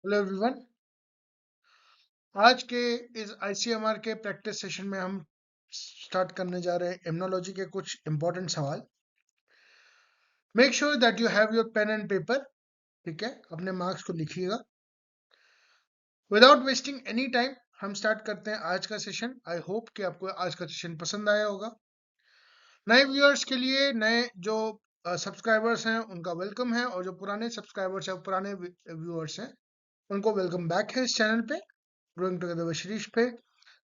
Hello everyone. आज के इस आईसीएमआर के प्रैक्टिस सेशन में हम स्टार्ट करने जा रहे हैं इम्यूनोलॉजी के कुछ इंपॉर्टेंट सवाल। Make sure that you have your pen and paper. ठीक है, अपने मार्क्स को लिखिएगा। विदाउट वेस्टिंग एनी टाइम हम स्टार्ट करते हैं आज का सेशन। आई होप कि आपको आज का सेशन पसंद आया होगा। नए व्यूअर्स के लिए, नए जो सब्सक्राइबर्स हैं उनका वेलकम है, और जो पुराने सब्सक्राइबर्स हैं, पुराने व्यूअर्स हैं, उनको वेलकम बैक है इस चैनल पे, ग्रोइंग टुगेदर विद शीरीष पे।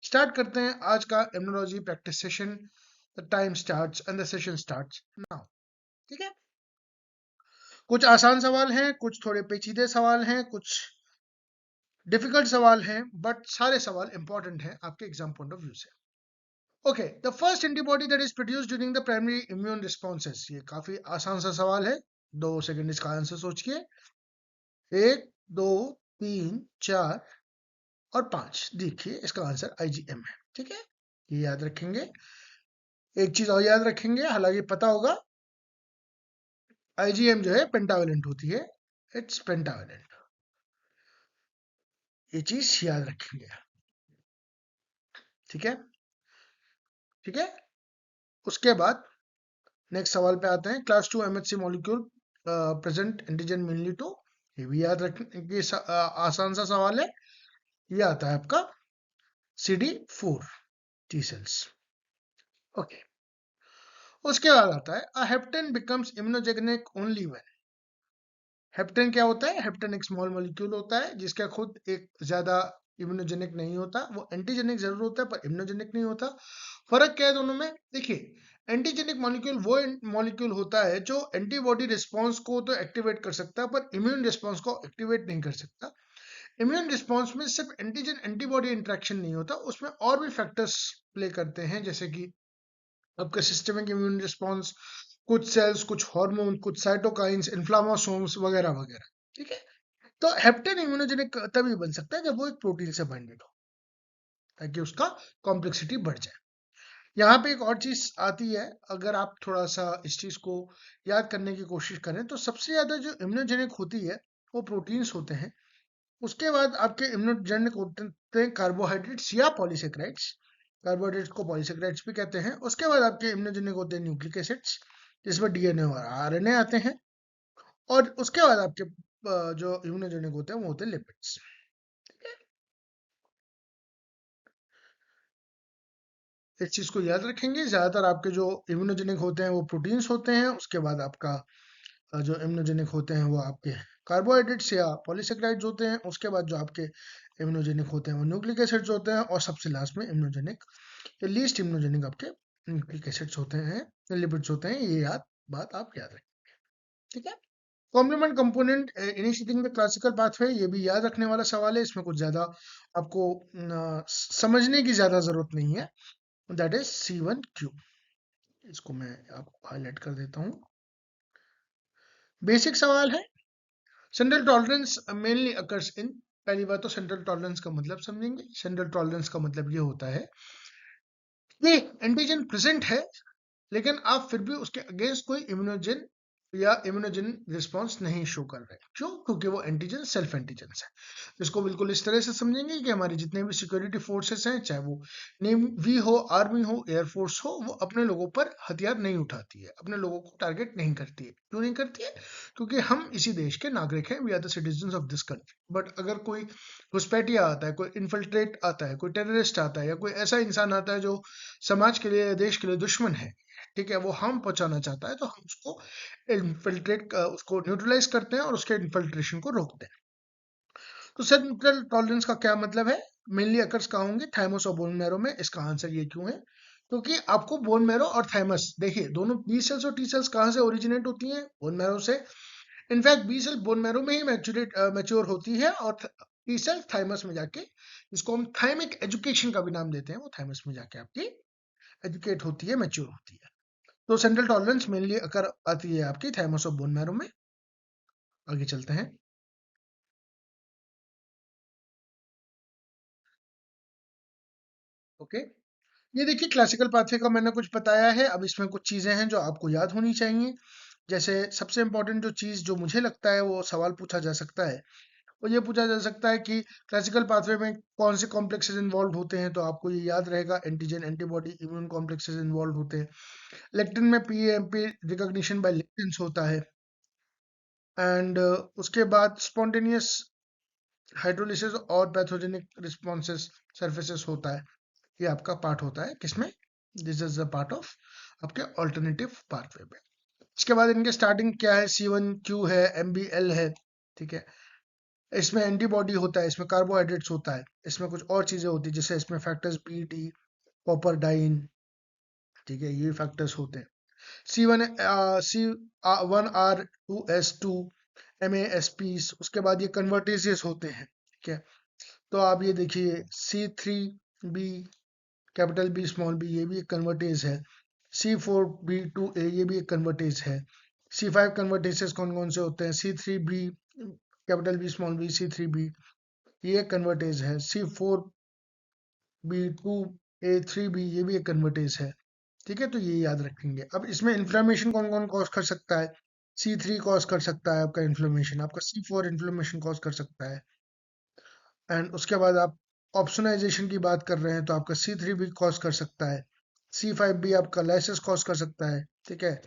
स्टार्ट करते हैं आज का immunology practice session. The time starts and the session starts now. ठीक है, कुछ आसान सवाल हैं, कुछ थोड़े पेचीदे सवाल हैं, कुछ डिफिकल्ट सवाल हैं, बट सारे सवाल इंपॉर्टेंट हैं आपके एग्जाम पॉइंट ऑफ व्यू से। Okay, the first antibody that is produced during the primary immune responses. ये काफी आसान सा सवाल है। 2 सेकंड इसका आंसर सोचिए। 1, 2, 3, 4 और 5। देखिए इसका आंसर आईजीएम है। ठीक है, ये याद रखेंगे। एक चीज और याद रखेंगे, हालांकि पता होगा, आईजीएम जो है पेंटावेलेंट होती है। It's pentavalent. ये चीज याद रखेंगे। ठीक है, ठीक है। उसके बाद नेक्स्ट सवाल पे आते हैं। Class 2 MHC molecule present antigen mainly to. ये भी याद रखने की आसान सा सवाल है। ये आता है आपका CD4 टी सेल्स। ओके, उसके बाद आता है a hapten becomes immunogenic only when. Hapten क्या होता है? हेप्टेन एक स्मॉल मॉलिक्यूल होता है जिसका खुद एक ज्यादा इम्यूनोजेनिक नहीं होता। वो एंटीजेनिक जरूर होता है पर इम्यूनोजेनिक नहीं होता। फर्क क्या है दोनों में? देखिए, एंटीजेनिक मॉलिक्यूल वो मॉलिक्यूल होता है जो एंटीबॉडी रिस्पॉन्स को तो एक्टिवेट कर सकता है पर इम्यून रिस्पॉन्स को एक्टिवेट नहीं कर सकता। इम्यून रिस्पॉन्स में सिर्फ एंटीजन एंटीबॉडी इंटरेक्शन नहीं होता, उसमें और भी फैक्टर्स प्ले करते हैं, जैसे कि आपका सिस्टमिक इम्यून रिस्पॉन्स, कुछ सेल्स, कुछ हार्मोन, कुछ साइटोकाइंस, इन्फ्लामेसोम्स वगैरह वगैरह। ठीक है, तो हेप्टेन इम्यूनोजेनिक तभी बन सकता है जब वो एक प्रोटीन से बाइंडेड हो, ताकि उसका कॉम्प्लेक्सिटी बढ़ जाए। यहाँ पे एक और चीज आती है, अगर आप थोड़ा सा इस चीज को याद करने की कोशिश करें तो सबसे ज्यादा जो इम्यूनोजेनिक होती है वो प्रोटीन्स होते हैं। उसके बाद आपके इम्यूनोजेनिक होते हैं कार्बोहाइड्रेट्स या पॉलीसेक्राइड्स। कार्बोहाइड्रेट्स को पॉलीसेक्राइड्स भी कहते हैं। उसके बाद आपके इम्यूनोजेनिक होते हैं न्यूक्लिक एसिड्स, जिसमें डीएनए और आरएनए आते हैं। और उसके बाद आपके जो इम्यूनोजेनिक होते हैं वो होते हैं लिपिड्स। इस चीज को याद रखेंगे, ज्यादातर आपके जो इम्यूनोजेनिक होते हैं वो प्रोटीन्स होते हैं। उसके बाद आपका जो इम्यूनोजेनिक होते हैं वो आपके कार्बोहाइड्रेट्स या पॉलीसेक्राइड्स होते हैं। उसके बाद जो आपके इम्यूनोजेनिक होते हैं वो न्यूक्लिक एसिड्स होते हैं, और सबसे लास्ट में इम्यूनोजेनिक या लीस्ट इम्यूनोजेनिक आपके न्यूक्लिक एसिड्स होते हैं, लिपिड्स होते हैं। ये बात आप याद रखें। ठीक है, complement component initiating the classical pathway, ये भी याद रखने वाला सवाल है। इसमें कुछ ज्यादा आपको समझने की ज्यादा जरूरत नहीं है। That is C1Q। इसको मैं आपको हाईलाइट कर देता हूँ। बेसिक सवाल है। Central tolerance mainly occurs in. पहली बात तो सेंट्रल टॉलरेंस का मतलब समझेंगे। सेंट्रल टॉलरेंस का मतलब ये होता है कि एंटीजन प्रेजेंट है, लेकिन आप फिर भी उसके अगेंस्ट कोई इम्यूनोजन या इम्यूनोजन रिस्पॉन्स नहीं शो कर रहे। क्यों? क्योंकि वो एंटीजन सेल्फ एंटीजन है। इसको बिल्कुल इस तरह से समझेंगे कि हमारे जितने भी सिक्योरिटी फोर्सेस हैं, चाहे वो नेवी हो, आर्मी हो, एयरफोर्स हो, वो अपने लोगों पर हथियार नहीं उठाती है, अपने लोगों को टारगेट नहीं करती है। क्यों नहीं करती है? क्योंकि हम इसी देश के नागरिक हैं। We are the citizen of this country. But अगर कोई घुसपैठिया आता है, कोई इन्फिल्ट्रेट आता है, कोई टेररिस्ट आता है, या कोई ऐसा इंसान आता है जो समाज के लिए, देश के लिए दुश्मन है, ठीक है, वो हार्म पहुंचाना चाहता है, तो हम उसको इन्फिल्ट्रेट, उसको न्यूट्रलाइज करते हैं और उसके इन्फिल्ट्रेशन को रोकते हैं। तो सेंट्रल टॉलरेंस का क्या मतलब है? मेनली अकर्स कहाँ होंगे? थाइमस और बोन मैरो में। इसका आंसर ये क्यों है? क्योंकि आपको बोन मैरो और थाइमस, देखिए दोनों बी सेल्स और टी सेल्स कहाँ से ओरिजिनेट होती हैं? बोन मैरो से। In fact B cell bone marrow में ही मैच्योर होती है, और टी सेल थाइमस में जाके, जिसको हम थाइमिक एजुकेशन का भी नाम देते हैं, वो थाइमस में जाके आपकी एजुकेट होती है, मैच्योर होती है। तो सेंट्रल टॉलरेंस मेनली अकर आती है आपकी थाइमस और बोन मैरो में। आगे चलते हैं। ओके, ये देखिए क्लासिकल पाथवे का मैंने कुछ बताया है। अब इसमें कुछ चीजें हैं जो आपको याद होनी चाहिए। जैसे सबसे इंपॉर्टेंट जो चीज जो मुझे लगता है वो सवाल पूछा जा सकता है, और ये पूछा जा सकता है कि क्लासिकल पाथवे में कौन से कॉम्प्लेक्सेस इन्वॉल्व होते हैं, तो आपको ये याद रहेगा, antigen, antibody, immune complexes involve होते हैं। लेक्टिन में पीएमपी रिकॉग्निशन बाय लेक्टिन्स होता है। एंड उसके बाद स्पॉन्टेनियस हाइड्रोलिसिस और पैथोजेनिक रिस्पॉन्सेस सर्फेसेस होता है। ये आपका पार्ट होता है किसमें, this is a part of आपके ऑल्टरनेटिव पाथवे में। इसके बाद इनके स्टार्टिंग क्या है, C1Q है, MBL है, ठीक है। इसमें एंटीबॉडी होता है, इसमें कार्बोहाइड्रेट्स होता है, इसमें कुछ और चीजें होती है, जैसे इसमें फैक्टर्स BT, कॉपर डाइन, ठीक है, ये फैक्टर्स होते हैं। C1R2S2 MASPs, उसके बाद ये कन्वर्टेजेस होते हैं, ठीक है। तो आप ये देखिए C3B capital B small b, ये भी एक कन्वर्टेज है। C4B2A, ये भी एक कन्वर्टेज है। C5 कन्वर्टेजेस कौन कौन से होते हैं, C3B capital B small b, C3B, ये कन्वर्टेज है। C4B2A3B, ये भी एक कन्वर्टेज है, ठीक है। तो ये याद रखेंगे। अब इसमें इन्फ्लेमेशन कौन कौन कॉज कर सकता है, C3 कॉज कर सकता है आपका इन्फ्लेमेशन, आपका C4 इन्फ्लेमेशन कॉज कर सकता है। एंड उसके बाद आप ऑप्शनाइजेशन की बात कर रहे हैं, तो आपका C3 भी कॉज कर सकता है। C5 भी आपका लाइसिस कॉज कर सकता है, ठीक है।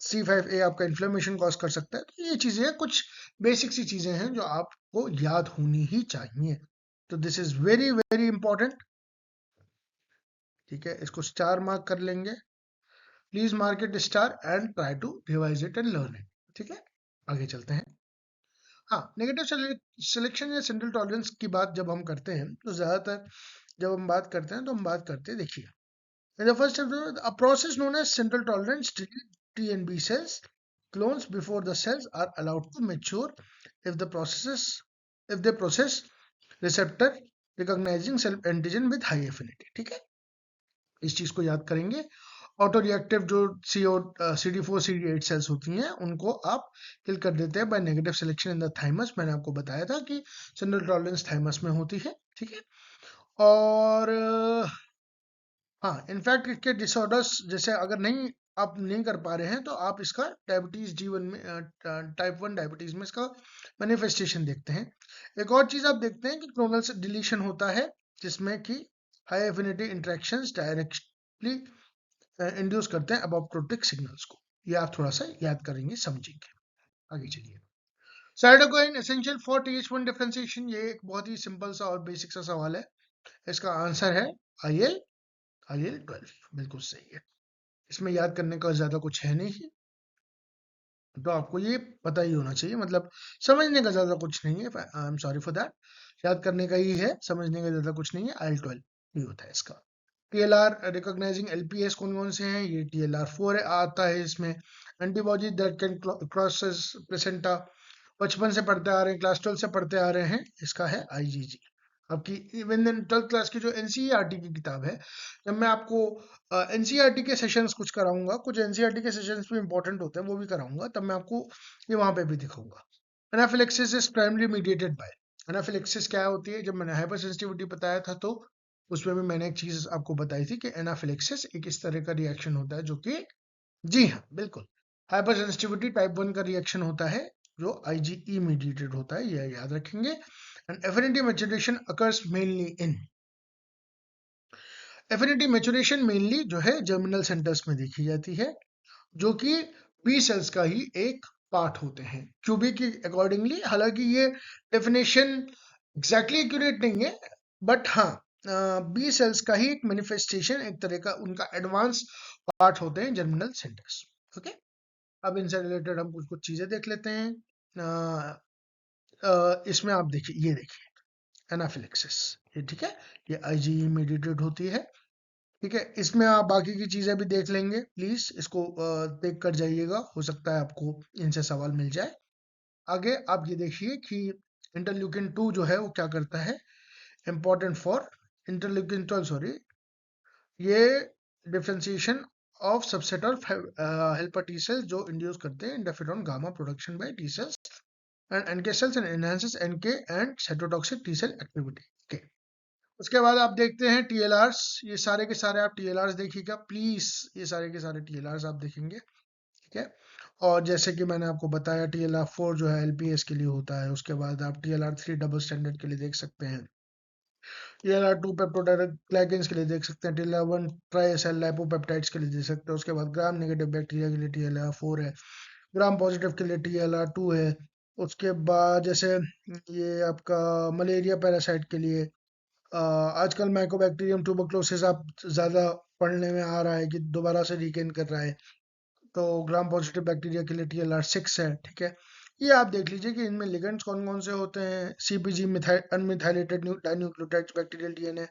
C5A आपका इन्फ्लेमेशन कॉज कर सकता है। तो ये चीजें कुछ बेसिक सी चीजें हैं जो आपको याद होनी ही चाहिए। तो this is very very important, ठीक है। इसको स्टार मार्क कर लेंगे, please mark it star and try to revise it and learn it, ठीक है। आगे चलते हैं। हाँ, नेगेटिव सिलेक्शन या सेंट्रल टॉलरेंस की बात जब हम करते हैं, तो ज्यादातर जब हम बात करते हैं, तो हम बात करते हैं, देखिए, the first step, a process known as central tolerance, T and B cells clones before the cells are allowed to mature if the processes if they process receptor recognizing self antigen with high affinity, ठीक है। इस चीज को याद करेंगे। Auto reactive जो CD4 CD8 sales होती हैं, उनको आप किल कर देते हैं by negative selection in the thymus. मैंने आपको बताया था कि सेंट्रल टॉलरेंस थाइमस में होती है, ठीक है। और हाँ, इनफैक्ट इसके डिसऑर्डर्स, जैसे अगर नहीं आप नहीं कर पा रहे हैं, तो आप इसका डायबिटीज G1 में टाइप 1 डायबिटीज में इसका मैनिफेस्टेशन देखते हैं। एक और चीज आप देखते हैं कि क्लोनल से डिलीशन होता है, जिसमें कि high affinity interactions directly induce करते हैं अपोप्टोटिक सिग्नल्स को। ये आप थोड़ा सा याद करेंगे, समझेंगे। आगे चलिए। Cytokine essential for TH1 differentiation, ये एक बहुत ही सिंपल सा और बेसिक सा सवाल है। इसका आंसर है IL-12, बिल्कुल सही है। इसमें याद करने का ज्यादा कुछ है नहीं, तो आपको ये पता ही होना चाहिए, मतलब समझने का ज्यादा कुछ नहीं है। I am sorry for that, याद करने का ही है, समझने का ज्यादा कुछ नहीं है। IL-12 ही होता है इसका। TLR रिकॉग्नाइजिंग LPS कौन कौन से हैं, ये TLR4 आता है इसमें। Antibody that can crosses placenta, बचपन से पढ़ते आ रहे हैं, क्लास 12 से पढ़ते आ रहे हैं, इसका है IgG। आपकी इवन 12th क्लास की जो NCERT की किताब है, जब मैं आपको NCERT के सेशंस कुछ कराऊंगा, कुछ NCERT के सेशंस भी इंपॉर्टेंट होते हैं, वो भी कराऊंगा, तब मैं आपको ये वहां पे भी दिखाऊंगा। Anaphylaxis is primary mediated by, anaphylaxis क्या होती है, जब मैंने हाइपर सेंसिटिविटी बताया था, तो उसमें भी मैंने एक चीज आपको बताई थी कि एनाफिलेक्सिस एक इस तरह का रिएक्शन होता है, जो कि, जी हाँ, बिल्कुल, हाइपर सेंसिटिविटी टाइप 1 का रिएक्शन होता है, जो IgE मीडिएटेड होता है, ये याद रखेंगे। And affinity maturation occurs mainly in, affinity maturation mainly जो है जर्मिनल सेंटर्स में देखी जाती है, जो कि बी सेल्स का ही एक पार्ट होते हैं, क्यूबी के अकॉर्डिंगली। हालांकि ये डेफिनेशन एग्जैक्टली एक्यूरेट नहीं है, बट हाँ, बी सेल्स का ही एक मैनिफेस्टेशन, एक तरह का उनका एडवांस पार्ट होते हैं जर्मिनल सेंटर्स, ओके। अब इनसे रिलेटेड हम कुछ कुछ चीजें देख लेते हैं। इसमें आप देखिए, ये देखिए एनाफिलेक्सिस, ये ठीक है, ये IgE मीडिएटेड होती है, ठीक है। इसमें आप बाकी की चीजें भी देख लेंगे, प्लीज इसको देख कर जाइएगा, हो सकता है आपको इनसे सवाल मिल जाए। आगे आप ये देखिए कि इंटरल्यूकिन 2 जो है वो क्या करता है, इंपॉर्टेंट फॉर इंटरल्यूकिन 12, सॉरी, ये differentiation of subset of helper T cells जो इंड्यूस करते हैं interferon gamma production by T cells and NK cells and enhances NK and cytotoxic T cell activity, okay। उसके बाद आप देखते हैं TLRs, ये सारे के सारे आप TLRs देखिएगा प्लीज, ये सारे के सारे TLRs आप देखेंगे, ठीक है। और जैसे कि मैंने आपको बताया TLR4 जो है LPS के लिए होता है, उसके बाद आप TLR3 डबल स्टैंडर्ड के लिए देख सकते हैं, TLR2 पेप्टोग्लाइकेंस के लिए देख सकते हैं, TLR1 ट्राई सेल लाइपोपेप्टाइड्स के लिए देख सकते हैं, उसके बाद ग्राम नेगेटिव बैक्टीरिया के लिए TLR4 है, ग्राम पॉजिटिव के लिए TLR2 है, उसके बाद जैसे ये आपका मलेरिया पैरासाइट के लिए आजकल माइकोबैक्टीरियम ट्यूबरक्लोसिस आप ज़्यादा पढ़ने में आ रहा है कि दोबारा से रिकेन कर रहा है, तो ग्राम पॉजिटिव बैक्टीरिया के लिए TLR6 है, ठीक है। ये आप देख लीजिए कि इनमें लिगेंड्स कौन कौन से होते हैं, CpG अनमिथाइलेटेड डाइन्यूक्लियोटाइड बैक्टीरियल DNA,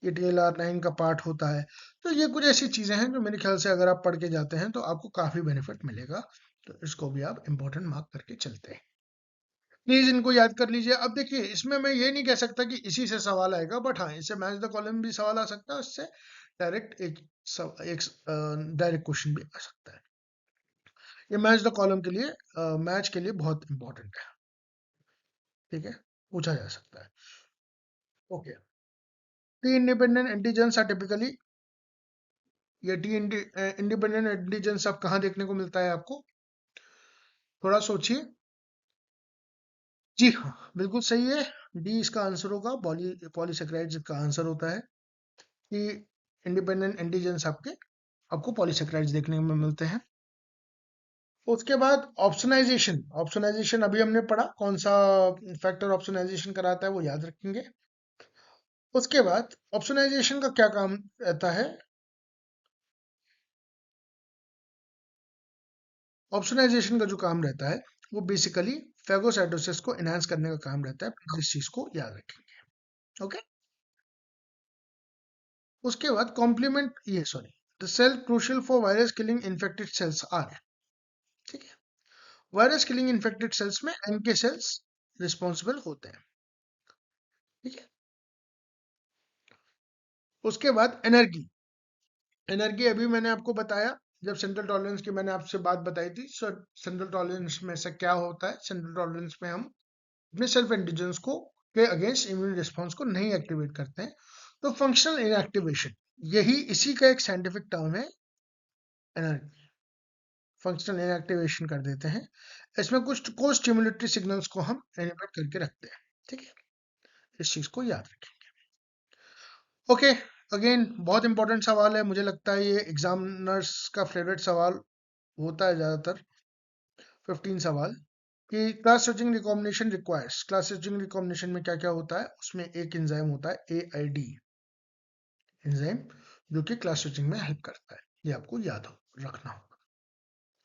ये TLR9 का पार्ट होता है। तो ये कुछ ऐसी चीजें हैं जो मेरे ख्याल से अगर आप पढ़ के जाते हैं तो आपको काफी बेनिफिट मिलेगा, तो इसको भी आप इम्पोर्टेंट मार्क करके चलते हैं। प्लीज इनको याद कर लीजिए। अब देखिए इसमें मैं ये नहीं कह सकता कि इसी से सवाल आएगा, बट हाँ इससे मैच द कॉलम भी सवाल आ सकता है, उससे डायरेक्ट एक डायरेक्ट क्वेश्चन भी आ सकता है। ये मैच द कॉलम के लिए मैच के लिए बहुत इंपॉर्टेंट है, ठीक है, पूछा जा सकता है। Okay, T independent antigens are typically, ये टी इंडिपेंडेंट एंटीजेंस अब कहाँ देखने को मिलता है आपको, थोड़ा सोचिए। जी हाँ, बिल्कुल सही है, डी इसका आंसर होगा, पॉलीसेक्राइड्स का आंसर होता है कि इंडिपेंडेंट एंटीजेंस आपको पॉलीसेक्राइड्स देखने में मिलते हैं। उसके बाद ऑप्शनाइजेशन, ऑप्शनाइजेशन अभी हमने पढ़ा, कौन सा फैक्टर ऑप्शनाइजेशन कराता है वो याद रखेंगे। उसके बाद ऑप्शनाइजेशन का क्या काम रहता है, ऑप्शनाइजेशन का जो काम रहता है वो बेसिकली फेगोसाइटोसिस को एनहांस करने का काम रहता है, इस चीज को याद रखेंगे। ओके, उसके बाद कॉम्प्लीमेंट ये sorry, the cell crucial for virus killing infected cells are, ठीक है, वायरस किलिंग इन्फेक्टेड सेल्स में NK सेल्स रिस्पॉन्सिबल होते हैं, ठीक है। उसके बाद एनर्जी, एनर्जी अभी मैंने आपको बताया जब सेंट्रल टॉलरेंस की मैंने आपसे बात बताई थी, सेंट्रल टॉलरेंस में से क्या होता है, सेंट्रल टॉलरेंस में हम अपने सेल्फ एंटीजेंस को के अगेंस्ट इम्यून रिस्पॉन्स को नहीं एक्टिवेट करते हैं, तो फंक्शनल इनएक्टिवेशन, यही इसी का एक साइंटिफिक टर्म है एनर्जी, फंक्शनल इनएक्टिवेशन कर देते हैं, इसमें कुछ को स्टिमुलेटरी सिग्नल्स को हम इनहिबिट करके रखते हैं, ठीक है, इस चीज को याद रखें। ओके, अगेन बहुत इंपॉर्टेंट सवाल है, मुझे लगता है ये एग्जामिनर्स का फेवरेट सवाल होता है ज्यादातर, 15 सवाल कि class switching recombination requires, class switching recombination में क्या क्या होता है, उसमें एक एंजाइम होता है AID एंजाइम, जो कि क्लास स्विचिंग में हेल्प करता है, ये आपको याद हो रखना होगा।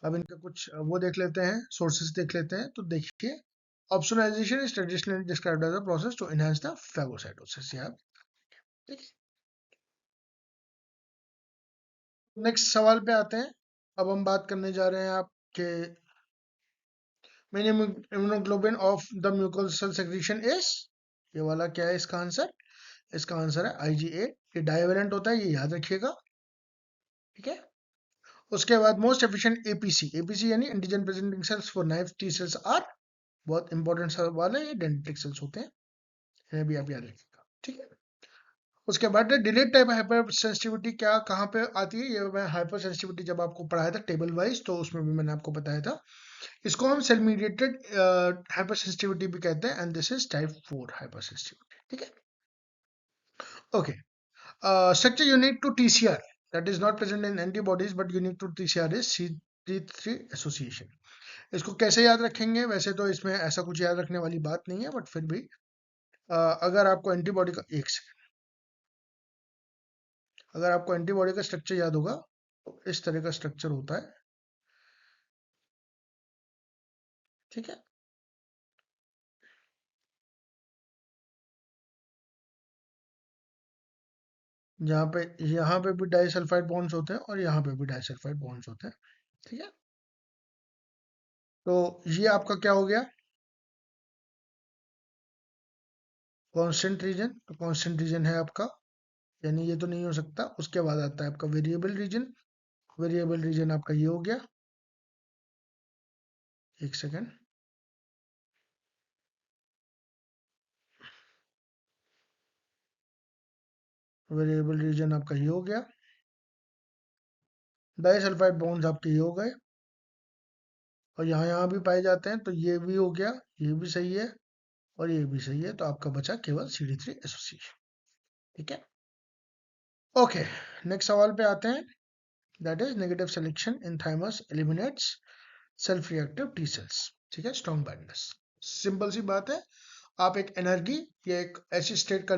अब इनका कुछ वो देख लेते हैं, सोर्सेस देख लेते हैं, तो देखिए opsonization is traditionally described as a process to enhance the phagocytosis, ये आप ठीक है। नेक्स्ट सवाल पे आते हैं, अब हम बात करने जा रहे हैं आपके minimum immunoglobulin of the mucosal secretion is, ये वाला क्या है इसका आंसर, इसका आंसर है IgA, ये डाइवेलेंट होता है, ये याद रखिएगा, ठीक है। उसके बाद मोस्ट एफिशिएंट APC यानी antigen presenting cells for naive T cells are, बहुत इंपॉर्टेंट सवाल है, ये डेंड्रिटिक सेल्स होते हैं, इन्हें भी आप याद रखिएगा, ठीक है। उसके बाद डिलेड टाइप हाइपर सेंसिटिविटी क्या कहाँ पे आती है, ये मैं हाइपर सेंसिटिविटी जब आपको पढ़ाया था टेबल वाइज, तो उसमें भी मैंने आपको बताया था, इसको हम सेल मीडिएटेड हाइपर सेंसिटिविटी भी कहते हैं, and this is type 4 hyper sensitivity, ठीक है। Okay, structure unique to TCR that is not present in antibodies but unique to TCR is CD3 association, इसको कैसे याद रखेंगे, वैसे तो इसमें ऐसा कुछ याद रखने वाली बात नहीं है, बट फिर भी अगर आपको एंटीबॉडी का एक सेकंड, अगर आपको एंटीबॉडी का स्ट्रक्चर याद होगा तो इस तरह का स्ट्रक्चर होता है, ठीक है, जहाँ पे यहाँ पे भी डाइसल्फाइड बॉन्ड्स होते हैं और यहाँ पे भी डाइसल्फाइड बॉन्ड्स होते हैं, ठीक है। तो ये आपका क्या हो गया, कांस्टेंट रीजन, तो कांस्टेंट रीजन है आपका, यानी ये तो नहीं हो सकता। उसके बाद आता है आपका वेरिएबल रीजन, वेरिएबल रीजन आपका ये हो गया, एक सेकेंड, वेरिएबल रीजन आपका ये हो गया, डाइसल्फाइड बॉन्ड्स आपके ये हो गए, और यहाँ भी पाए जाते हैं, तो ये भी हो गया, ये भी सही है और ये भी सही है, तो आपका बचा केवल CD3 एसोसिएशन। ठीक है, ओके। नेक्स्ट सवाल पे आते हैं, that is negative selection in thymus eliminates self reactive T cells. ठीक है, स्ट्रॉन्ग बाइंडर्स। सिंपल सी बात है, आप एक एनर्जी या एक ऐसी स्टेट का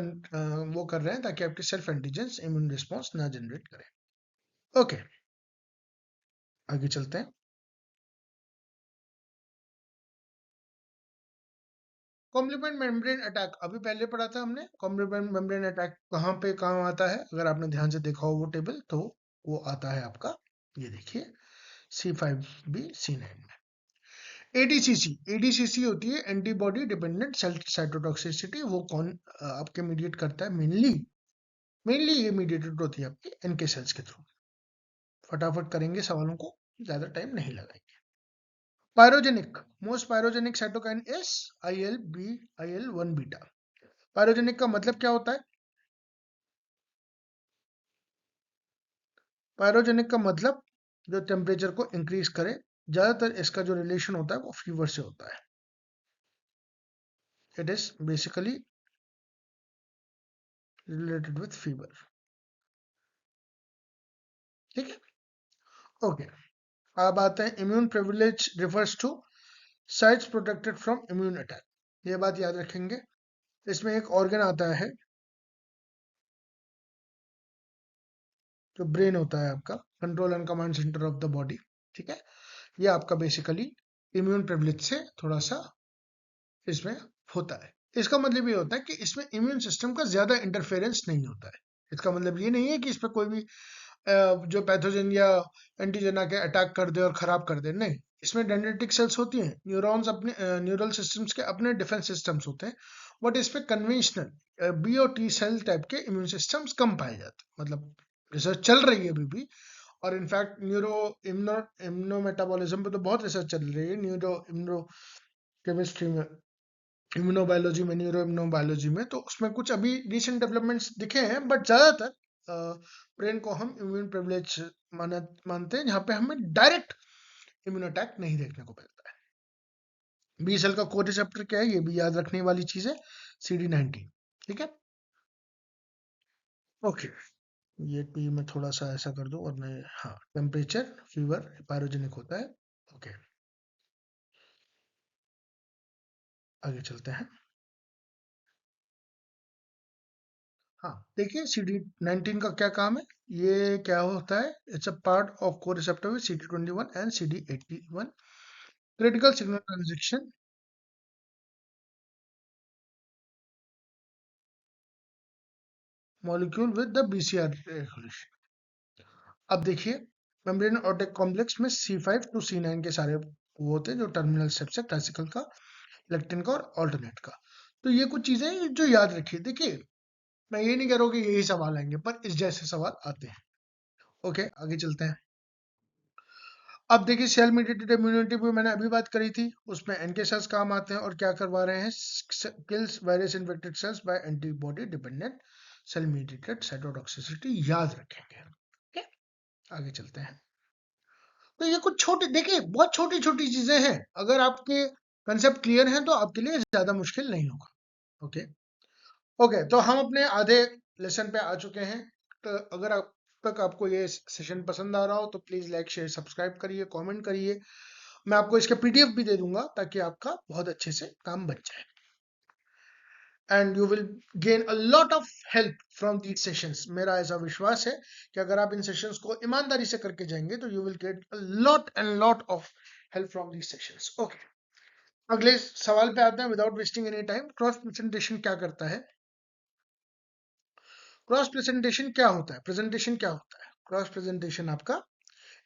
वो कर रहे हैं ताकि आपके सेल्फ एंटीजेंस इम्यून रिस्पॉन्स ना जनरेट करें। ओके, आगे चलते हैं। कॉम्प्लीमेंट मेम्ब्रेन अटैक अभी पहले पढ़ा था हमने। कॉम्प्लीमेंट मेम्ब्रेन अटैक कहाँ पे काम आता है, अगर आपने ध्यान से देखा हो वो टेबल, तो वो आता है आपका, ये देखिए, C5b C9 में। एडीसीसी, एडीसीसी होती है एंटीबॉडी डिपेंडेंट सेल साइटोटॉक्सिसिटी। वो कौन आपके मीडिएट करता है? मेनली ये मीडिएटेड होती है आपकी एनके सेल्स के थ्रू। फटाफट करेंगे सवालों को, ज्यादा टाइम नहीं लगाएंगे। Pyrogenic, most pyrogenic cytokine is IL-B, IL-1 beta. Pyrogenic का मतलब क्या होता है? पायरोजेनिक का मतलब जो टेम्परेचर को इंक्रीज करे। ज्यादातर इसका जो रिलेशन होता है वो फीवर से होता है। It is basically related with fever. ठीक है, ओके। अब आते हैं, immune privilege refers to sites protected from immune attack. ये बात याद रखेंगे। इसमें एक ऑर्गन आता है जो ब्रेन होता है आपका, control and command centre of the body. ठीक है, ये आपका बेसिकली इम्यून प्रिविलेज से थोड़ा सा इसमें होता है। इसका मतलब ये होता है कि इसमें इम्यून सिस्टम का ज्यादा इंटरफेरेंस नहीं होता है। इसका मतलब ये नहीं है कि इस पर कोई भी जो पैथोजन या एंटीजन आके अटैक कर दे और खराब कर दे, नहीं। इसमें डेंड्रिटिक सेल्स होती हैं, न्यूरॉन्स अपने न्यूरल सिस्टम्स के अपने डिफेंस सिस्टम्स होते हैं, बट इस पे कन्वेंशनल बी और टी सेल टाइप के इम्यून सिस्टम्स कम पाए जाते हैं। मतलब रिसर्च चल रही है अभी भी, और इनफैक्ट न्यूरो इम्नो इम्नो मेटाबॉलिज्म पे तो बहुत रिसर्च चल रही है, न्यूरो इम्नो केमिस्ट्री में, इम्यूनोबायोलॉजी में, न्यूरो इम्यूनोबायोलॉजी में, तो उसमें कुछ अभी रिसेंट डेवलपमेंट्स दिखे हैं, बट ज्यादातर ब्रेन को हम इम्यून प्रिविलेज मानते हैं, जहाँ पे हमें डायरेक्ट इम्यून अटैक नहीं देखने को मिलता है। बी सेल का कोर रिसेप्टर क्या है, ये भी याद रखने वाली चीज है, CD19। ठीक है, ओके। ये पी में थोड़ा सा ऐसा कर दो, और मैं, हाँ, टेम्परेचर, फीवर, पायरोजेनिक होता है। ओके, आगे चलते हैं। हाँ, देखिए, CD19 का क्या काम है, ये क्या होता है, इट्स अ पार्ट ऑफ को receptor with CD21 and CD81, critical signal transaction. Molecule with the BCR regulation. अब देखिए, मेम्ब्रेन ऑर्टेक कॉम्प्लेक्स में C5 to C9 के सारे वो होते हैं जो टर्मिनल स्टेप्स है, क्लासिकल का, लेक्टिन का और ऑल्टरनेट का। तो ये कुछ चीजें हैं जो याद रखिए। देखिए, मैं ये नहीं कह रहा हूँ कि यही सवाल आएंगे, पर इस जैसे सवाल आते हैं। ओके, आगे चलते हैं। अब देखिए, सेल मीडिएटेड इम्यूनिटी भी मैंने अभी बात करी थी, उसमें एनके सेल्स काम आते हैं और क्या करवा रहे हैं, kills various infected cells by antibody dependent cell mediated cytotoxicity, याद रखेंगे। ठीक है, आगे चलते हैं। तो ये कुछ छोटी, देखिए, बहुत छोटी छोटी चीजें हैं, अगर आपके कंसेप्ट क्लियर हैं तो आपके लिए ज्यादा मुश्किल नहीं होगा। ओके, ओके, तो हम अपने आधे लेसन पे आ चुके हैं। तो अगर अब तक आपको ये सेशन पसंद आ रहा हो तो प्लीज लाइक शेयर सब्सक्राइब करिए, कमेंट करिए। मैं आपको इसका PDF भी दे दूंगा ताकि आपका बहुत अच्छे से काम बन जाए, and you will gain a lot of help from these sessions. मेरा ऐसा विश्वास है कि अगर आप इन सेशंस को ईमानदारी से करके जाएंगे तो you will get a lot and lot of help from these sessions. Okay, अगले सवाल पे आते हैं without wasting any time. Cross presentation क्या करता है? क्रॉस प्रेजेंटेशन क्या होता है? प्रेजेंटेशन क्या होता है? क्रॉस प्रेजेंटेशन आपका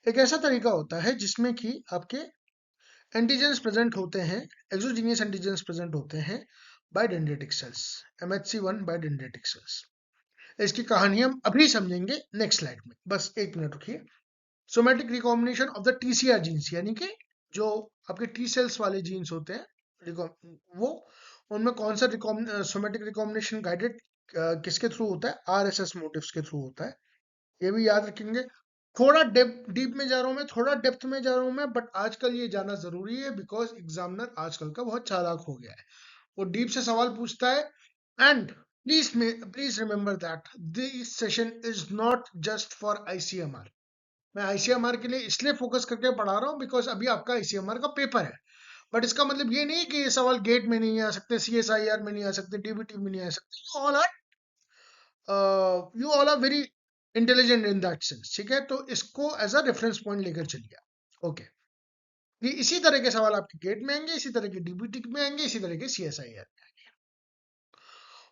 एक ऐसा तरीका होता है जिसमें कि आपके एंटीजेंस प्रेजेंट होते हैं, एक्सोजीनियस एंटीजेंस प्रेजेंट होते हैं by dendritic cells, MHC1 by dendritic cells. इसकी कहानी हम अभी समझेंगे नेक्स्ट स्लाइड में, बस एक मिनट रुकिए। Somatic recombination of the TCR genes, यानी कि जो आपके टी सेल्स वाले जीन्स होते हैं, वो, उनमें कौन सा सोमेटिक रिकॉम्बिनेशन गाइडेड किसके थ्रू होता है? RSS मोटिव्स के थ्रू होता है, ये भी याद रखेंगे। थोड़ा डीप में जा रहा हूं मैं, थोड़ा डेप्थ में जा रहा हूं मैं, बट आजकल ये जाना जरूरी है बिकॉज एग्जामिनर आजकल का बहुत चालाक हो गया है। वो डीप से सवाल पूछता है। And please remember that this session is not just for ICMR. मैं आईसीएमआर के लिए इसलिए फोकस करके पढ़ा रहा हूँ बिकॉज अभी आपका आईसीएमआर का पेपर है। बट इसका मतलब ये नहीं कि ये सवाल गेट में नहीं आ सकते, सीएसआईआर में नहीं आ सकते, डीबीटी में नहीं आ सकते। You all are very intelligent in that sense, ठीक है। तो इसको एज अ रेफरेंस पॉइंट लेकर चलिए। ओके, ये इसी तरह के सवाल आपके गेट में आएंगे, इसी तरह के डीबीटी में आएंगे, इसी तरह के सीएसआईआर में आएंगे।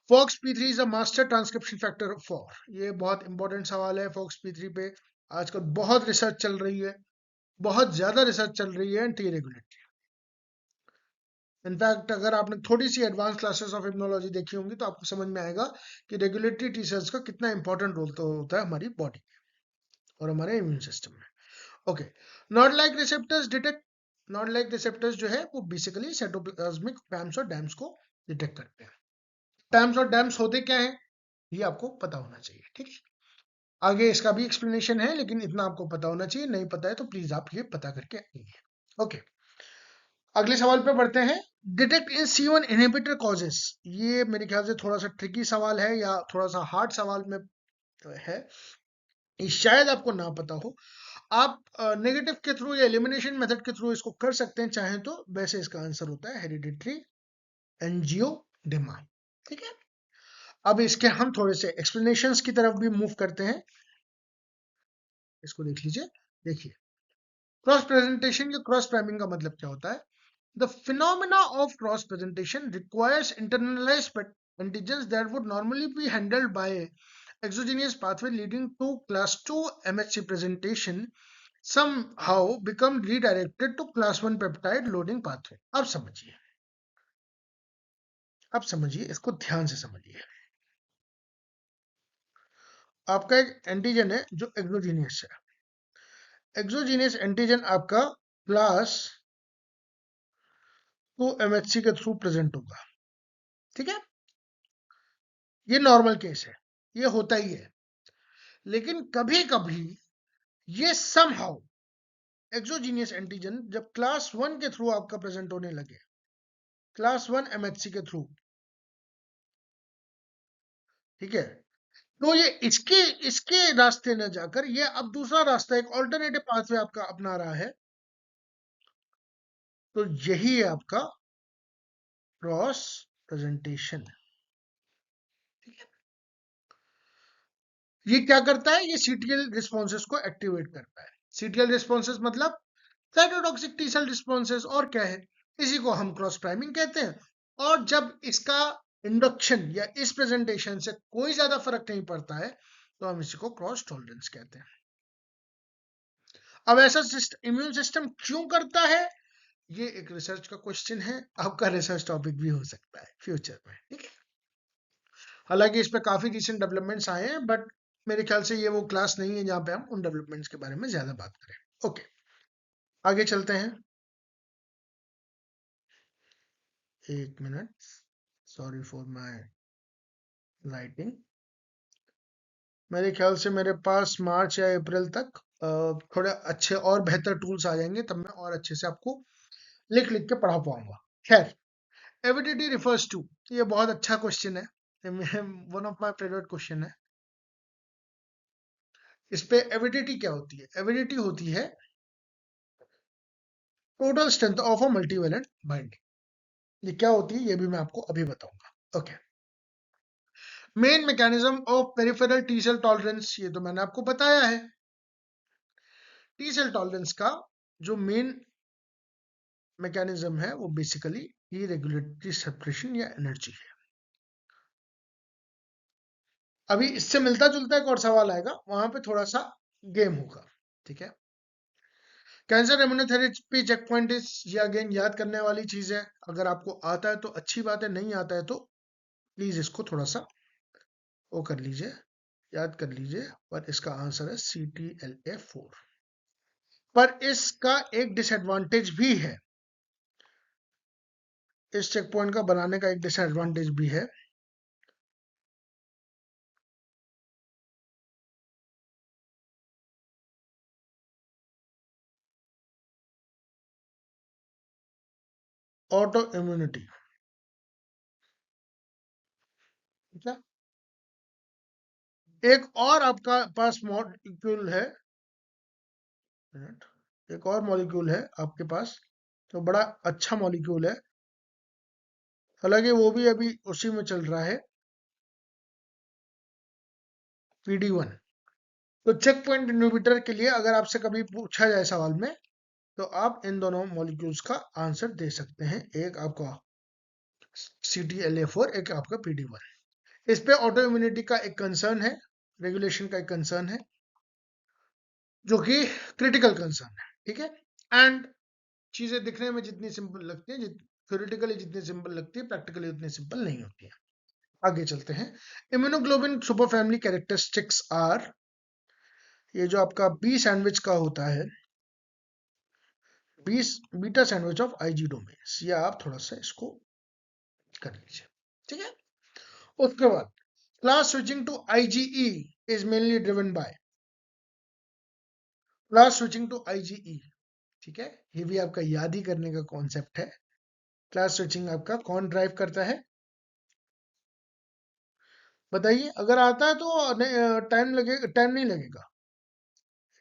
फॉक्स पी3 is a master transcription factor for, ये बहुत इंपॉर्टेंट सवाल है। फॉक्स पी3 पे आजकल बहुत रिसर्च चल रही है, बहुत ज्यादा रिसर्च चल रही है टी रेगुलेटरी। इनफैक्ट अगर आपने थोड़ी सी एडवांस क्लासेस ऑफ इम्यूनोलॉजी देखी होंगी तो आपको समझ में आएगा कि रेगुलेटरी टी सेल्स का कितना इंपॉर्टेंट रोल तो होता है हमारी बॉडी और हमारे इम्यून सिस्टम में। Okay, not like receptors detect, not like receptors जो है वो बेसिकली साइटोप्लाज्मिक पैम्स और डैम्स को डिटेक्ट करते हैं। पैम्स और डैम्स होते क्या हैं ये आपको पता होना चाहिए, ठीक है। आगे इसका भी एक्सप्लेनेशन है लेकिन इतना आपको पता होना चाहिए, नहीं पता है तो प्लीज आप ये पता करके आइए। ओके, अगले सवाल पे बढ़ते हैं। डिटेक्ट इन C1 इनहिबिटर कॉजेस, ये मेरे ख्याल से थोड़ा सा ट्रिकी सवाल है या थोड़ा सा हार्ड सवाल में है, ये शायद आपको ना पता हो। आप नेगेटिव के थ्रू या एलिमिनेशन मेथड के थ्रू इसको कर सकते हैं चाहें तो। वैसे इसका आंसर होता है हेरिडिटरी एंजियोडेमा, ठीक है। अब इसके हम थोड़े से एक्सप्लेनेशंस की तरफ भी मूव करते हैं। इसको देख लीजिए। देखिए, क्रॉस प्रेजेंटेशन या क्रॉस प्राइमिंग का मतलब क्या होता है। The phenomena of cross presentation requires internalized antigens that would normally be handled by exogenous pathway, leading to class 2 MHC presentation somehow become redirected to class 1 peptide loading pathway। अब समझिए इसको ध्यान से समझिए। आपका एक एंटीजन है जो एक्सोजीनियस है। एक्सोजीनियस एंटीजन आपका क्लास 2 MHC के थ्रू प्रेजेंट होगा, ठीक है। ये नॉर्मल केस है, ये होता ही है। लेकिन कभी कभी ये समहाउ एक्सोजीनियस एंटीजन जब क्लास 1 के थ्रू आपका प्रेजेंट होने लगे, क्लास 1 MHC के थ्रू, ठीक है, तो ये इसके इसके रास्ते न जाकर ये अब दूसरा रास्ता, एक ऑल्टरनेटिव पाथवे आपका अपना रहा है। तो यही है आपका क्रॉस प्रेजेंटेशन, ठीक है। ये क्या करता है, ये सीटीएल रिस्पॉन्सेस को एक्टिवेट करता है। सीटीएल रिस्पॉन्सेस मतलब साइटोटॉक्सिक टी सेल रिस्पॉन्सेस, और क्या है, इसी को हम क्रॉस प्राइमिंग कहते हैं। और जब इसका इंडक्शन या इस प्रेजेंटेशन से कोई ज्यादा फर्क नहीं पड़ता है तो हम इसी को क्रॉस टॉलरेंस कहते हैं। अब ऐसा इम्यून सिस्टम क्यों करता है, ये एक रिसर्च का क्वेश्चन है, आपका रिसर्च टॉपिक भी हो सकता है फ्यूचर में, ठीक है। हालांकि इस पे काफी रिसेंट डेवलपमेंट्स आए हैं, बट मेरे ख्याल से ये वो क्लास नहीं है जहां पे हम उन डेवलपमेंट्स के बारे में ज्यादा बात करें। ओके, आगे चलते हैं। एक minute, sorry for my writing. मेरे ख्याल से मेरे पास मार्च या अप्रैल तक थोड़े अच्छे और बेहतर टूल्स आ जाएंगे, तब मैं और अच्छे से आपको लिख लिख के पढ़ा पाऊंगा। खैर, एविडिटी रिफर्स टू, ये बहुत अच्छा क्वेश्चन है, one of my favourite question है। इस पे एविडिटी क्या होती है, एविडिटी होती है total strength of a multivalent binding. ये क्या होती है ये भी मैं आपको अभी बताऊंगा। Okay, main mechanism of peripheral T cell tolerance, ये तो मैंने आपको बताया है। टी सेल टॉलरेंस का जो मेन मैकेनिज्म है वो बेसिकली ये रेगुलेटरी सेपरेशन या एनर्जी है। अभी इससे मिलता जुलता एक और सवाल आएगा, वहां पे थोड़ा सा गेम होगा, ठीक है। Cancer immunotherapy check point is, ये अगेन याद करने वाली चीज है। अगर आपको आता है तो अच्छी बात है, नहीं आता है तो प्लीज इसको थोड़ा सा वो कर लीजिए, याद कर लीजिए। पर इसका आंसर है CTLA4। पर इसका एक डिसएडवांटेज भी है, इस चेक पॉइंट का बनाने का एक डिसएडवांटेज भी है। Auto immunity. ठीक है, एक और आपका पास मॉलिक्यूल है, एक और मॉलिक्यूल है आपके पास, तो बड़ा अच्छा मॉलिक्यूल है, हालांकि वो भी अभी उसी में चल रहा है, PD1। तो चेक पॉइंट इनहिबिटर के लिए अगर आपसे कभी पूछा जाए सवाल में, तो आप इन दोनों मॉलिक्यूल्स का आंसर दे सकते हैं, एक आपका CTLA4, एक आपका PD1। इस पे ऑटो इम्यूनिटी का एक कंसर्न है, रेगुलेशन का एक कंसर्न है, जो कि क्रिटिकल कंसर्न है। ठीक है, एंड चीजें दिखने में जितनी सिंपल लगती है, थ्योरेटिकली जितनी सिंपल लगती है, प्रैक्टिकली उतनी सिंपल नहीं होती है। आगे चलते हैं। Immunoglobin super family characteristics are, ये जो आपका बी सैंडविच का होता है, B beta sandwich of IG domains, ये आप थोड़ा सा इसको कर लीजिए। ठीक है, उसके बाद class switching to IgE is mainly driven by class switching to IgE। ठीक है, ये भी आपका याद ही करने का कॉन्सेप्ट है। क्लास स्विचिंग आपका कौन ड्राइव करता है, बताइए, अगर आता है तो टाइम नहीं लगेगा।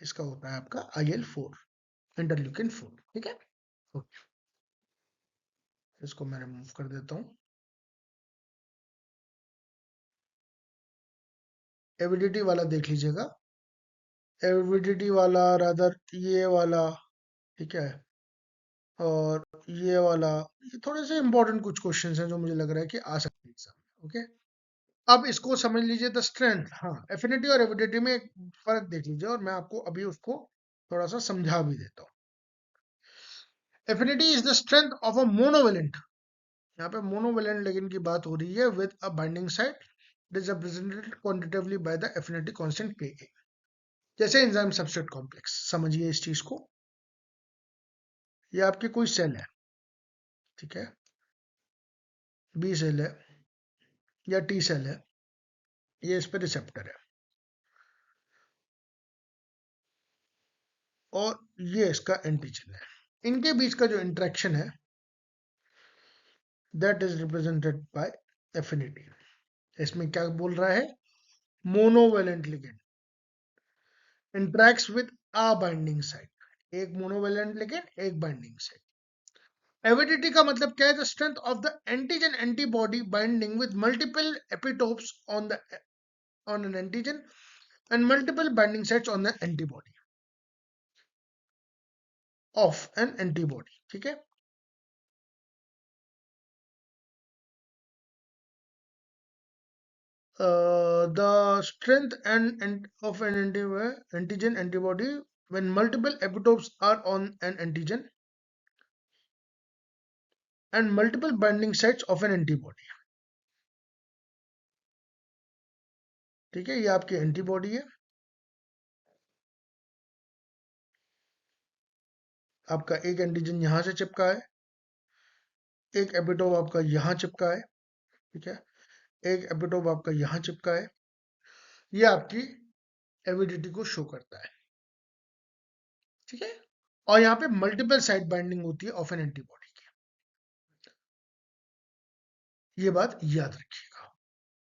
इसका होता है आपका IL4, इंटरल्यूकिन 4। ठीक है, ओके, इसको मैं रिमूव कर देता हूँ। एविडिटी वाला देख लीजिएगा, एविडिटी वाला रादर ये वाला, ठीक है, और ये वाला, ये थोड़े से इंपॉर्टेंट कुछ क्वेश्चंस हैं जो मुझे लग रहा है कि आ सकते हैं एग्जाम में। ओके, अब इसको समझ लीजिए, द स्ट्रेंथ, हाँ, एफिनिटी और एविडिटी में एक फर्क देख लीजिए, और मैं आपको अभी उसको थोड़ा सा समझा भी देता हूँ। Affinity is the strength of a monovalent, यहाँ पे मोनोवेलेंट लिगेंड की बात हो रही है, with a binding site it is represented quantitatively by the affinity constant Ka। जैसे एंजाइम सबस्ट्रेट कॉम्प्लेक्स, समझिए इस चीज को, ये आपकी कोई सेल है, ठीक है, बी सेल है या टी सेल है, ये इस पे रिसेप्टर है, और ये इसका एंटीजन है। इनके बीच का जो इंटरेक्शन है, that is represented by affinity. इसमें क्या बोल रहा है, monovalent ligand interacts with a binding site, एक मोनोवेलेंट लिगेंड, एक बाइंडिंग साइट। एविडिटी का मतलब क्या है, the strength of the antigen antibody binding with multiple epitopes on an antigen and multiple binding sites on the antibody of N antibody. ठीक है, the strength and of an antigen antibody when multiple epitopes are on an antigen and multiple binding sites of an antibody। ठीक है, ये आपकी antibody है, आपका एक antigen यहां से चिपका है, एक एपिटोप आपका यहां चिपका है, ठीक है, एक एपिटोप आपका यहां चिपका है, ये आपकी एविडिटी को शो करता है। ठीक है, और यहाँ पे मल्टीपल साइट बाइंडिंग होती है ऑफ एन एंटीबॉडी की, ये बात याद रखिएगा,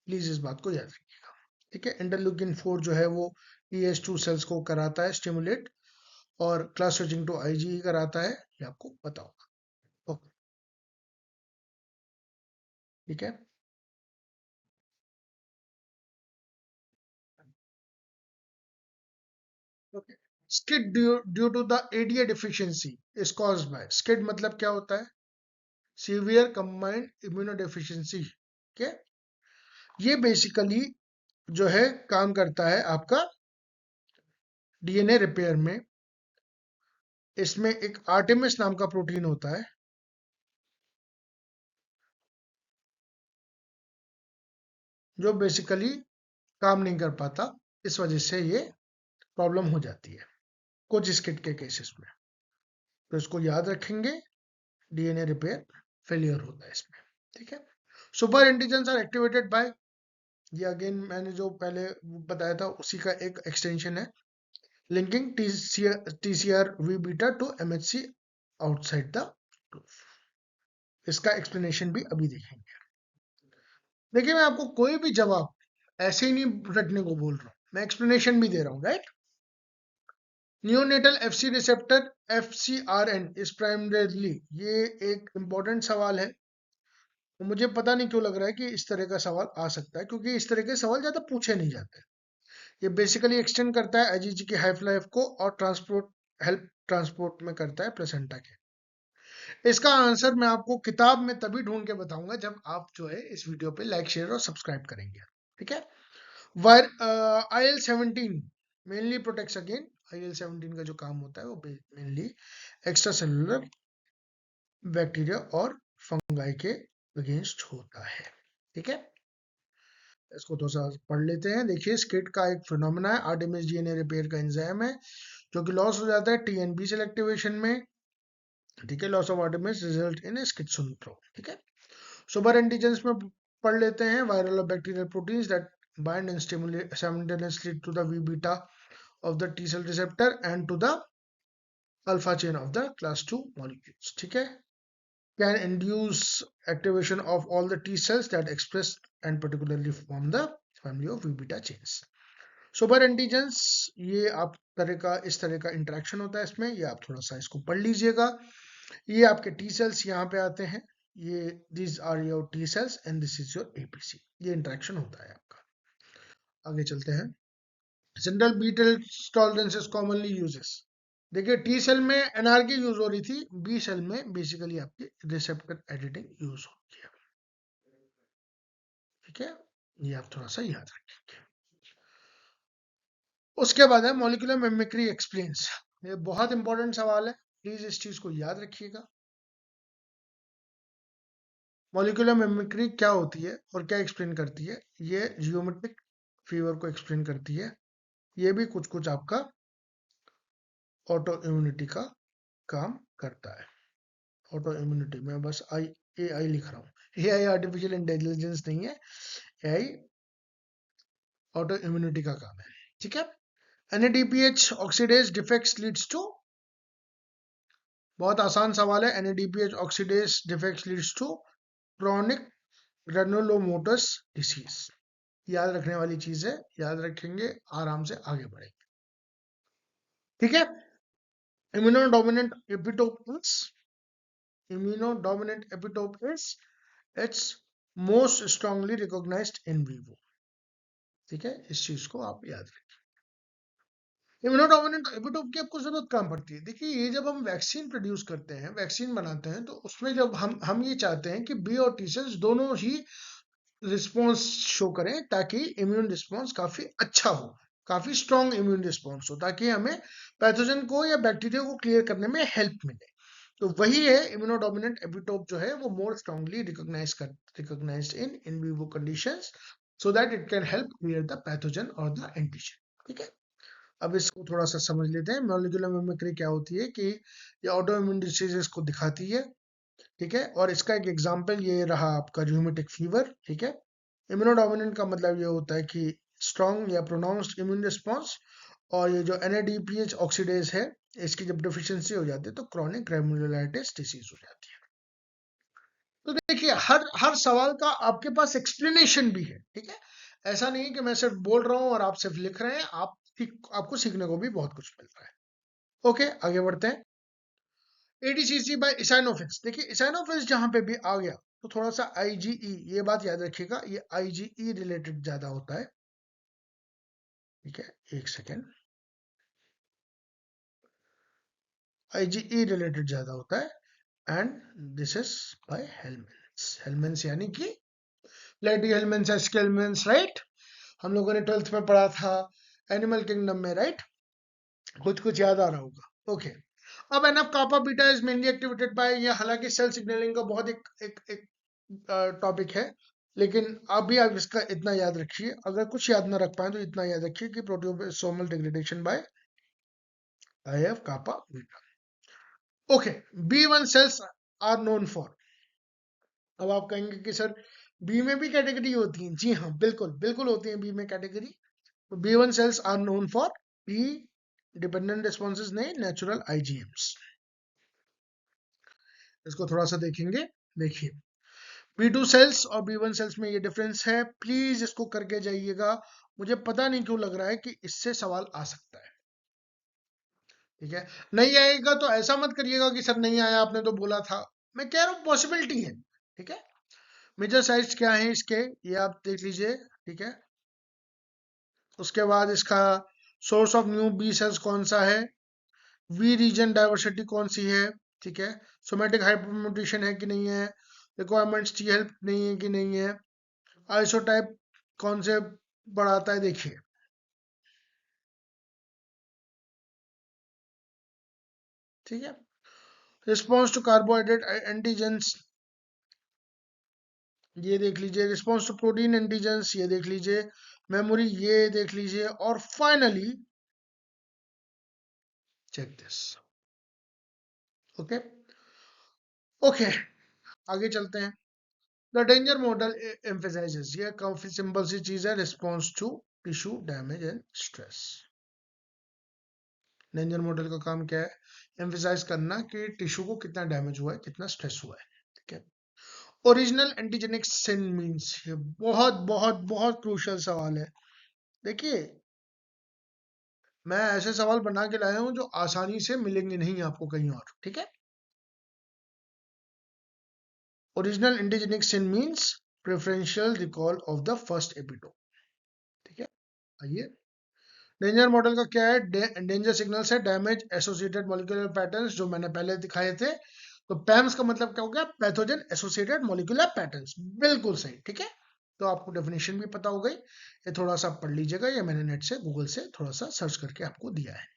प्लीज इस बात को याद रखिएगा। ठीक है, इंटरल्यूकिन 4 जो है वो ES2 सेल्स को कराता है स्टिमुलेट, और क्लास स्विचिंग टू IgE कराता है, ये आपको पता होगा। ओके, ठीक है, okay. SCID due to the ADA deficiency is caused by, SCID मतलब क्या होता है, सीवियर कंबाइंड इम्यूनोडेफिशिएंसी। ठीक है, ये बेसिकली जो है काम करता है आपका DNA रिपेयर में। इसमें एक आर्टेमिस नाम का प्रोटीन होता है, जो बेसिकली काम नहीं कर पाता, इस वजह से ये प्रॉब्लम हो जाती है कुछ स्किड के केसेस में। तो इसको याद रखेंगे, DNA रिपेयर फेलियर होता है इसमें। ठीक है, super antigens are activated by, ये अगेन मैंने जो पहले बताया था उसी का एक एक्सटेंशन है, linking TCR V beta two MHC outside the group. इसका एक्सप्लेनेशन भी अभी देखेंगे। देखिए, मैं आपको कोई भी जवाब ऐसे ही नहीं रटने को बोल रहा हूँ, मैं एक्सप्लेनेशन भी दे रहा हूँ, right. Neonatal FC receptor FcRn is primarily, ये एक इंपॉर्टेंट सवाल है। तो मुझे पता नहीं क्यों लग रहा है कि इस तरह का सवाल आ सकता है, क्योंकि इस तरह के सवाल ज्यादा पूछे नहीं जाते। ये बेसिकली एक्सटेंड करता है IgG की हाइफ लाइफ को और ट्रांसपोर्ट हेल्प ट्रांसपोर्ट में करता है प्लेसेंटा के। इसका आंसर मैं आपको किताब में तभी ढूंढ के बताऊंगा जब आप जो है इस वीडियो पे लाइक शेयर और सब्सक्राइब करेंगे, ठीक है। Wire IL-17 mainly protects again, IL-17 का जो काम होता है वो मेनली एक्स्ट्रा सेलुलर बैक्टीरिया और फंगाई के अगेंस्ट होता है, ठीक है। इसको थोड़ा सा पढ़ लेते हैं। देखिए, स्किट का एक फिनोमेना है, आर्टेमिस DNA रिपेयर का एंजाइम है जो कि लॉस हो जाता है TNB सेल एक्टिवेशन में, ठीक है। Loss of Artemis result in skit syndrome, ठीक है। सुपर एंटीजेंस में पढ़ लेते हैं, वायरल और bacterial proteins that bind and stimulate simultaneously to the V beta of the T cell receptor and to the alpha chain of the class 2 molecules, ठीक है। Can induce activation of all the T cells that express and particularly form the family of V beta chains. Super antigens, ये आप तरह का इस तरह का interaction होता है इसमें, ये आप थोड़ा सा इसको पढ़ लीजिएगा। ये आपके टी सेल्स यहाँ पे आते हैं, ये this are your T cells and this is your APC, ये इंटरेक्शन होता है आपका। आगे चलते हैं। Central beetle tolerances commonly uses. देखिए, टी सेल में NRK यूज हो रही थी, बी सेल में बेसिकली आपकी रिसेप्टर एडिटिंग यूज होती है, ठीक है। ये आप थोड़ा सा याद रखिए। उसके बाद है मॉलिक्यूलर मिमिक्री एक्सप्लेन्स। ये बहुत इंपॉर्टेंट सवाल है, प्लीज इस चीज को याद रखिएगा। मॉलिक्यूलर मिमिक्री क्या होती है और क्या एक्सप्लेन करती है? ये जियोमेट्रिक फीवर को एक्सप्लेन करती है। ये भी कुछ कुछ आपका ऑटो इम्यूनिटी का काम करता है। ऑटो इम्यूनिटी में बस AI लिख रहा हूँ, AI आर्टिफिशियल इंटेलिजेंस नहीं है, AI ऑटो इम्यूनिटी का काम है, ठीक है। NADPH oxidase defects leads to, बहुत आसान सवाल है। NADPH oxidase defects leads to chronic granulomatous disease, याद रखने वाली चीज है, याद रखेंगे, आराम से आगे बढ़ेंगे, ठीक है। Immunodominant epitope is, immunodominant epitope is it's most strongly recognised in vivo, ठीक है। इस चीज को आप याद रखें। इम्यूनोडोमिनेंट एपिटोप की आपको जरूरत कहाँ पड़ती है? देखिए, ये जब हम वैक्सीन प्रोड्यूस करते हैं, वैक्सीन बनाते हैं, तो उसमें जब हम ये चाहते हैं कि बी और टी सेल्स दोनों ही रिस्पॉन्स शो करें, ताकि इम्यून रिस्पॉन्स काफी अच्छा हो, काफी स्ट्रॉन्ग इम्यून रिस्पॉन्स हो, ताकि हमें पैथोजन को या बैक्टीरिया को क्लियर करने में हेल्प मिले। तो वही है, इम्यूनोडोमिनेंट एपिटोप जो है वो more strongly recognised in vivo conditions so that it can help clear the pathogen और द एंटीजन, ठीक है। अब इसको थोड़ा सा समझ लेते हैं, मॉलिक्यूलर मिमिक्री क्या होती है कि ये ऑटो इम्यून डिसीजेस को दिखाती है, ठीक है। और इसका एक एग्जांपल ये रहा आपका रूमेटिक फीवर, ठीक है। इम्यूनोडोमिनेंट का मतलब ये होता है कि स्ट्रॉन्ग या प्रोनाउंस्ड इम्यून रिस्पॉन्स, और ये जो NADPH ऑक्सीडेज है, इसकी जब डिफिशियंसी हो जाती है तो क्रॉनिक ग्रेनुलोलाइटिस डिसीज हो जाती है। तो देखिए, हर हर सवाल का आपके पास एक्सप्लेनेशन भी है, ठीक है। ऐसा नहीं है कि मैं सिर्फ बोल रहा हूँ और आप सिर्फ लिख रहे हैं, आपको सीखने को भी बहुत कुछ मिल रहा है। ओके, आगे बढ़ते हैं। ADCC by eosinophils. देखिए, इसाइनोफिल्स जहां पे भी आ गया तो थोड़ा सा IgE, ये बात याद रखिएगा, ये IgE रिलेटेड ज्यादा होता है, ठीक है। एक सेकेंड, IgE रिलेटेड ज्यादा होता है एंड दिस इज बाय हेलमेंस। हेलमेंस यानी कि लेडी हेलमेंस, हेलमेंस, राइट। हम लोगों ने 12th में पढ़ा था एनिमल किंगडम में, राइट। कुछ कुछ याद आ रहा होगा, ओके। अब NF kappa beta is mainly activated by, ये हालांकि सेल सिग्नलिंग का बहुत एक टॉपिक है, लेकिन अभी आप इसका इतना याद रखिए, अगर कुछ याद ना रख पाए तो इतना याद रखिए कि proteasomal degradation by IF kappa beta, okay. B1 cells are known for, अब आप कहेंगे कि सर बी में भी कैटेगरी होती है, जी हाँ, बिल्कुल बिल्कुल होती है बी में category. B1 cells are known for P dependent responses नहीं, नेचुरल IgMs। इसको थोड़ा सा देखेंगे। देखिए B2 सेल्स और B1 सेल्स में ये डिफरेंस है, प्लीज इसको करके जाइएगा। मुझे पता नहीं क्यों लग रहा है कि इससे सवाल आ सकता है, ठीक है। नहीं आएगा तो ऐसा मत करिएगा कि सर नहीं आया आपने तो बोला था, मैं कह रहा हूँ पॉसिबिलिटी है, ठीक है। मेजर साइट्स क्या है इसके, ये आप देख लीजिए, ठीक है। उसके बाद इसका source of new B cells कौन सा है, वी रीजन डाइवर्सिटी कौन सी है, ठीक है। सोमेटिक हाइपरम्यूटेशन है कि नहीं है, रिक्वायरमेंट्स टी हेल्प नहीं है कि नहीं है, आइसोटाइप कौन से बढ़ाता है, देखिए, ठीक है। रिस्पॉन्स टू कार्बोहाइड्रेट एंटीजेंस, ये देख लीजिए, रिस्पॉन्स टू प्रोटीन एंटीजेंस, ये देख लीजिए, मेमोरी, ये देख लीजिए, और finally check this. Okay okay, आगे चलते हैं। द डेंजर मॉडल एम्फेसाइजेस, ये काफी सिंपल सी चीज है, response to tissue damage and stress. Danger model का काम क्या है, एम्फेसाइज करना कि टिश्यू को कितना डैमेज हुआ है, कितना स्ट्रेस हुआ है, ठीक है। ओरिजिनल एंटीजेनिक सिन मींस, ये बहुत बहुत बहुत क्रूशियल सवाल है। देखिए मैं ऐसे सवाल बना के लाया हूं जो आसानी से मिलेंगे नहीं आपको कहीं और, ठीक है। Original antigenic sin means preferential recall of the first epitope, ठीक है। आइए, डेंजर मॉडल का क्या है, डेंजर सिग्नल्स है डैमेज एसोसिएटेड मॉलिक्यूलर पैटर्न्स, जो मैंने पहले दिखाए थे। तो पैम्स का मतलब क्या हो गया, पैथोजन एसोसिएटेड मॉलिक्यूलर पैटर्न्स, बिल्कुल सही, ठीक है। तो आपको डेफिनेशन भी पता हो गई, ये थोड़ा सा पढ़ लीजिएगा, ये मैंने नेट से गूगल से थोड़ा सा सर्च करके आपको दिया है।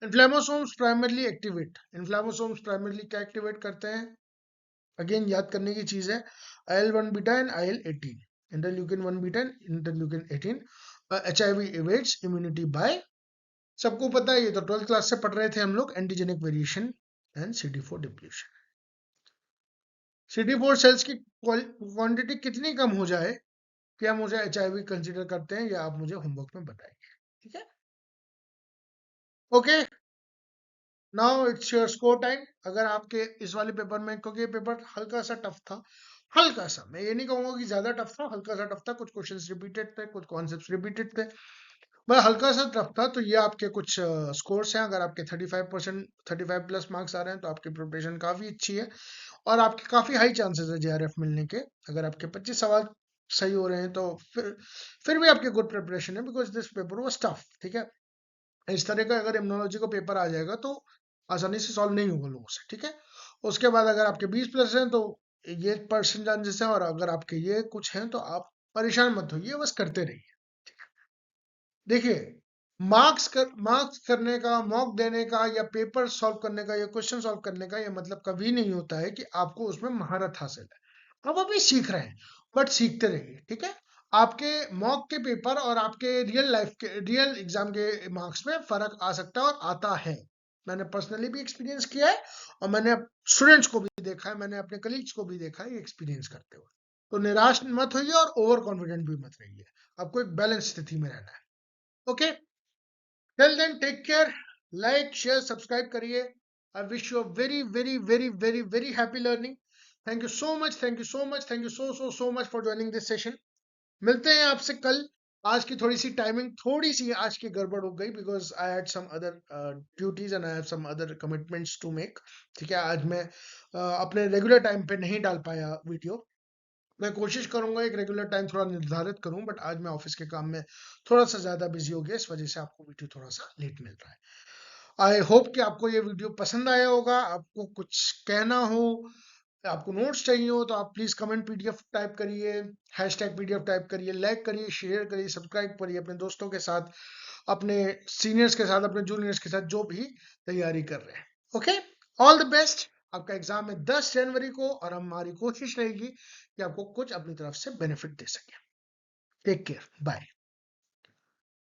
Inflammasomes primarily activate, inflammasomes primarily क्या एक्टिवेट करते हैं, अगेन याद करने की चीज है, IL-1 beta and IL-18, interleukin 1 beta and interleukin 18। HIV evades immunity by, सबको पता है, ये तो 12th क्लास से पढ़ रहे थे हम लोग, एंटीजेनिक वेरिएशन एंड CD4 डिप्लीशन। CD4 सेल्स की क्वांटिटी कितनी कम हो जाए कि हम उसे HIV कंसीडर करते हैं, या आप मुझे होमवर्क में बताएंगे, ठीक है। Okay, now it's your score time. अगर आपके इस वाले पेपर में, क्योंकि ये पेपर हल्का सा टफ था, हल्का सा, मैं ये नहीं कहूंगा कि ज्यादा टफ था, हल्का सा टफ था, कुछ क्वेश्चंस रिपीटेड थे, कुछ कॉन्सेप्ट्स रिपीटेड थे, मैं हल्का सा टफ था। तो ये आपके कुछ स्कोर्स हैं, अगर आपके 35%, 35 प्लस मार्क्स आ रहे हैं तो आपकी प्रिपरेशन काफी अच्छी है, और आपके काफी हाई चांसेस है JRF मिलने के। अगर आपके 25 सवाल सही हो रहे हैं तो फिर भी आपकी गुड प्रिपरेशन है, because this paper was tough, ठीक है। इस तरह का अगर इम्यूनोलॉजी का पेपर आ जाएगा तो आसानी से सॉल्व नहीं होगा लोगों से, ठीक है। उसके बाद अगर आपके 20 प्लस हैं तो ये परसेंट चांसेस है, और अगर आपके ये कुछ हैं तो आप परेशान मत होइए, बस करते रहिए। देखिए, मार्क्स करने का, मॉक देने का, या पेपर सॉल्व करने का, या क्वेश्चन सॉल्व करने का, ये मतलब कभी नहीं होता है कि आपको उसमें महारत हासिल है। अब अभी सीख रहे हैं, बट सीखते रहिए, ठीक है। आपके मॉक के पेपर और आपके रियल लाइफ के, रियल एग्जाम के मार्क्स में फर्क आ सकता है, और आता है। मैंने पर्सनली भी एक्सपीरियंस किया है, और मैंने स्टूडेंट्स को भी देखा है, मैंने अपने कलीग्स को भी देखा है ये एक्सपीरियंस करते हुए। तो निराश मत होइए और ओवर कॉन्फिडेंट भी मत रहिए, आपको एक बैलेंस स्थिति में रहना है। Okay, till then take care, like share subscribe करिए। I wish you a very very very very very happy learning. Thank you so much, thank you so much, thank you so so so much for joining this session. मिलते हैं आपसे कल। आज की थोड़ी सी timing, थोड़ी सी आज की गड़बड़ हो गई, because I had some other duties and I have some other commitments to make, ठीक है। आज मैं अपने रेगुलर टाइम पे नहीं डाल पाया वीडियो। मैं कोशिश करूंगा एक रेगुलर टाइम थोड़ा निर्धारित करूं, बट आज मैं ऑफिस के काम में थोड़ा सा ज्यादा बिजी हो गया, इस वजह से आपको वीडियो थोड़ा सा लेट मिल रहा है। आई होप कि आपको ये वीडियो पसंद आया होगा। आपको कुछ कहना हो, आपको नोट्स चाहिए हो, तो आप प्लीज कमेंट PDF टाइप करिए, हैशटैग PDF टाइप करिए, लाइक करिए, शेयर करिए, सब्सक्राइब करिए अपने दोस्तों के साथ, अपने सीनियर्स के साथ, अपने जूनियर्स के साथ, जो भी तैयारी कर रहे हैं। Okay, all the best. आपका एग्जाम है 10 जनवरी को, और हमारी कोशिश रहेगी कि आपको कुछ अपनी तरफ से बेनिफिट दे सके। Take care, bye.